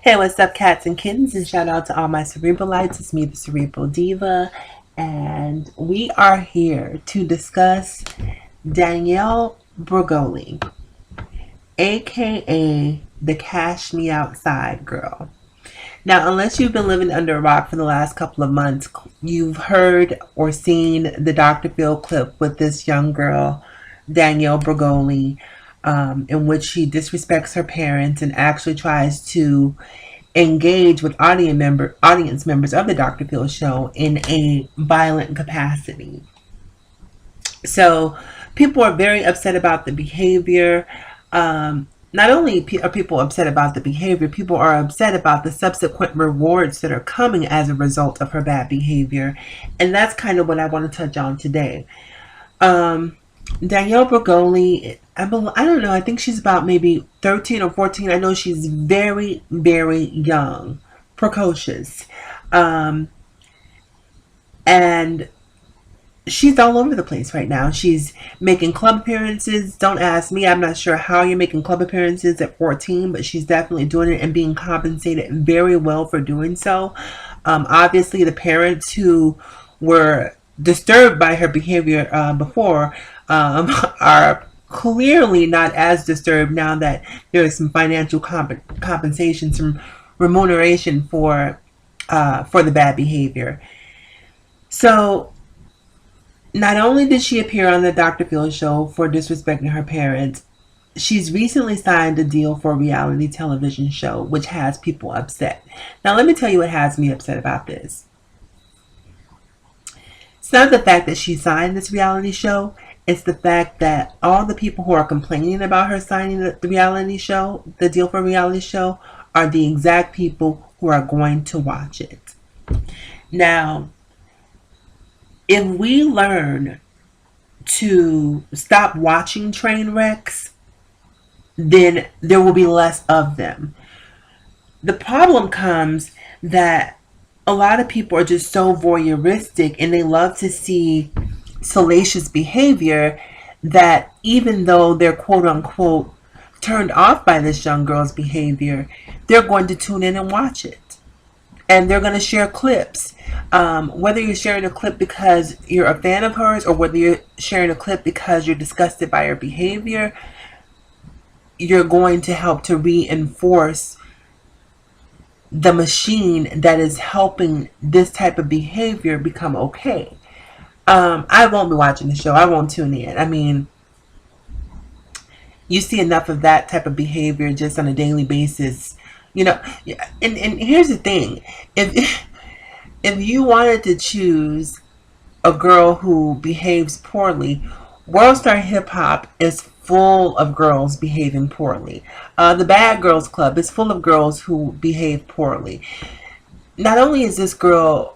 Hey, what's up, cats and kittens? And shout out to all my cerebralites. It's me, the Cerebral Diva, and we are here to discuss Danielle Bregoli, aka the Cash Me Outside girl. Now, unless you've been living under a rock for the last couple of months, you've heard or seen the Dr. Phil clip with this young girl, Danielle Bregoli, in which she disrespects her parents and actually tries to engage with audience members of the Dr. Phil show in a violent capacity. So people are very upset about the behavior. Not only are people upset about the behavior, people are upset about the subsequent rewards that are coming as a result of her bad behavior. And that's kind of what I want to touch on today. Danielle Bregoli, I don't know, I think she's about maybe 13 or 14. I know she's very, very young, precocious. And she's all over the place right now. She's making club appearances. Don't ask me. I'm not sure how you're making club appearances at 14, but she's definitely doing it and being compensated very well for doing so. Obviously, the parents who were disturbed by her behavior before are clearly not as disturbed now that there is some financial compensation, some remuneration for the bad behavior. So not only did she appear on the Dr. Phil show for disrespecting her parents, she's recently signed a deal for a reality television show, which has people upset. Now, let me tell you what has me upset about this. It's not the fact that she signed this reality show. It's the fact that all the people who are complaining about her signing the reality show, the deal for a reality show, are the exact people who are going to watch it. Now, if we learn to stop watching train wrecks, then there will be less of them. The problem comes that a lot of people are just so voyeuristic and they love to see salacious behavior that even though they're quote unquote turned off by this young girl's behavior, they're going to tune in and watch it. And they're going to share clips. Whether you're sharing a clip because you're a fan of hers or whether you're sharing a clip because you're disgusted by her behavior, you're going to help to reinforce the machine that is helping this type of behavior become okay. I won't be watching the show. I won't tune in. I mean, you see enough of that type of behavior just on a daily basis. You know, and here's the thing. If you wanted to choose a girl who behaves poorly, World Star Hip Hop is full of girls behaving poorly. The Bad Girls Club is full of girls who behave poorly. Not only is this girl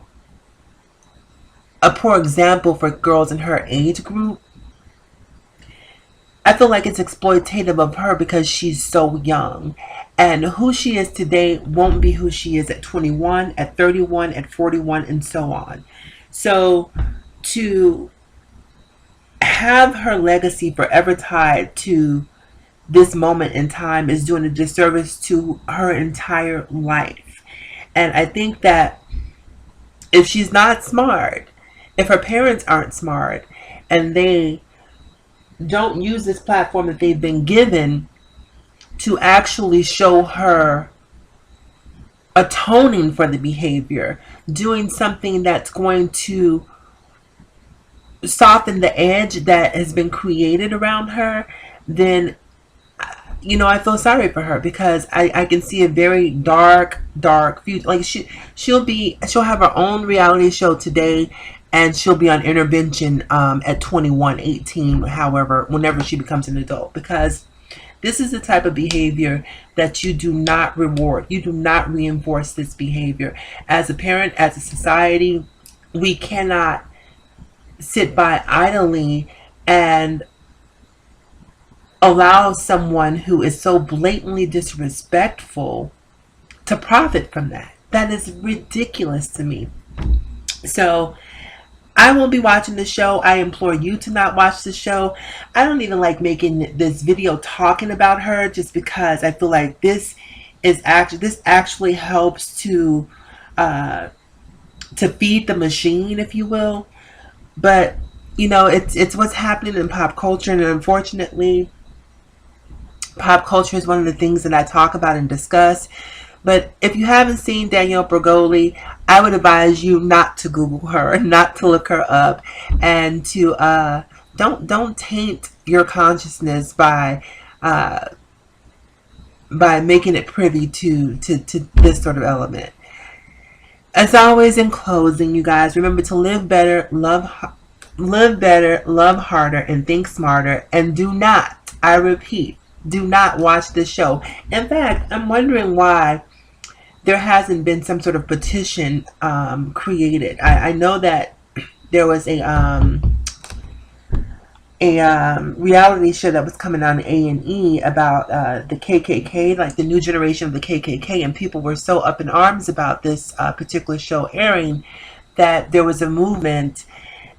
a poor example for girls in her age group, I feel like it's exploitative of her because she's so young. And who she is today won't be who she is at 21, at 31, at 41, and so on. So to have her legacy forever tied to this moment in time is doing a disservice to her entire life. And I think that if she's not smart, if her parents aren't smart, and they don't use this platform that they've been given to actually show her atoning for the behavior, doing something that's going to soften the edge that has been created around her, then I feel sorry for her because I can see a very dark future. Like she'll have her own reality show today, and she'll be on intervention at 21, 18, however, whenever she becomes an adult, because this is the type of behavior that you do not reward. You do not reinforce this behavior. As a parent, as a society, we cannot sit by idly and allow someone who is so blatantly disrespectful to profit from that. That is ridiculous to me. So I won't be watching the show. I implore you to not watch the show. I don't even like making this video talking about her just because I feel like this this actually helps uh, to feed the machine, if you will. But it's what's happening in pop culture, and unfortunately, pop culture is one of the things that I talk about and discuss. But if you haven't seen Danielle Bregoli, I would advise you not to Google her, not to look her up, and to don't taint your consciousness uh, by making it privy to this sort of element. As always, in closing, you guys remember to live better, love harder, and think smarter. And do not, I repeat, do not watch this show. In fact, I'm wondering why there hasn't been some sort of petition created. I know that there was a reality show that was coming on A&E about the KKK, like the new generation of the KKK, and people were so up in arms about this particular show airing that there was a movement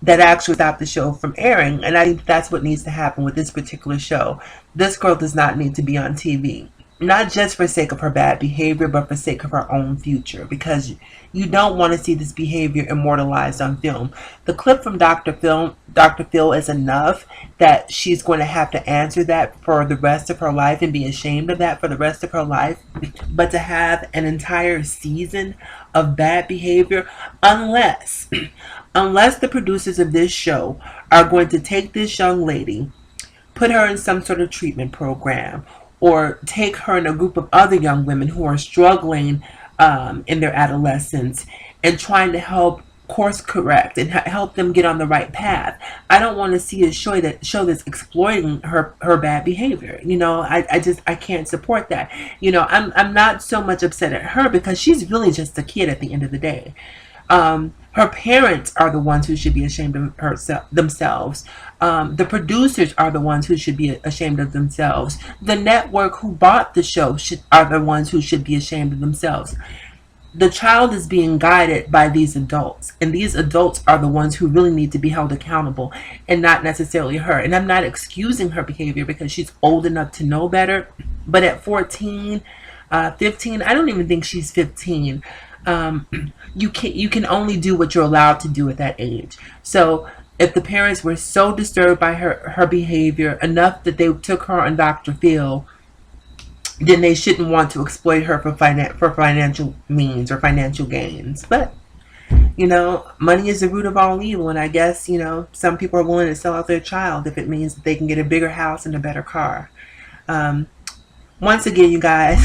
that actually stopped the show from airing. And I think that's what needs to happen with this particular show. This girl does not need to be on TV. Not just for sake of her bad behavior, but for sake of her own future. Because you don't want to see this behavior immortalized on film. The clip from Dr. Phil is enough that she's going to have to answer that for the rest of her life and be ashamed of that for the rest of her life. But to have an entire season of bad behavior, unless the producers of this show are going to take this young lady, put her in some sort of treatment program, or take her and a group of other young women who are struggling in their adolescence and trying to help course correct and help them get on the right path. I don't want to see a show that's exploiting her bad behavior. I can't support that. I'm not so much upset at her because she's really just a kid at the end of the day. Her parents are the ones who should be ashamed of themselves. The producers are the ones who should be ashamed of themselves. The network who bought the show are the ones who should be ashamed of themselves. The child is being guided by these adults, and these adults are the ones who really need to be held accountable, and not necessarily her. And I'm not excusing her behavior because she's old enough to know better, but at 14, 15, I don't even think she's 15. You can only do what you're allowed to do at that age. So if the parents were so disturbed by her behavior enough that they took her on Dr. Phil, then they shouldn't want to exploit her for financial means or financial gains. But money is the root of all evil, and I guess some people are willing to sell out their child if it means that they can get a bigger house and a better car. Once again, you guys,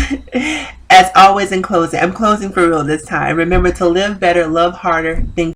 as always in closing, I'm closing for real this time. Remember to live better, love harder, think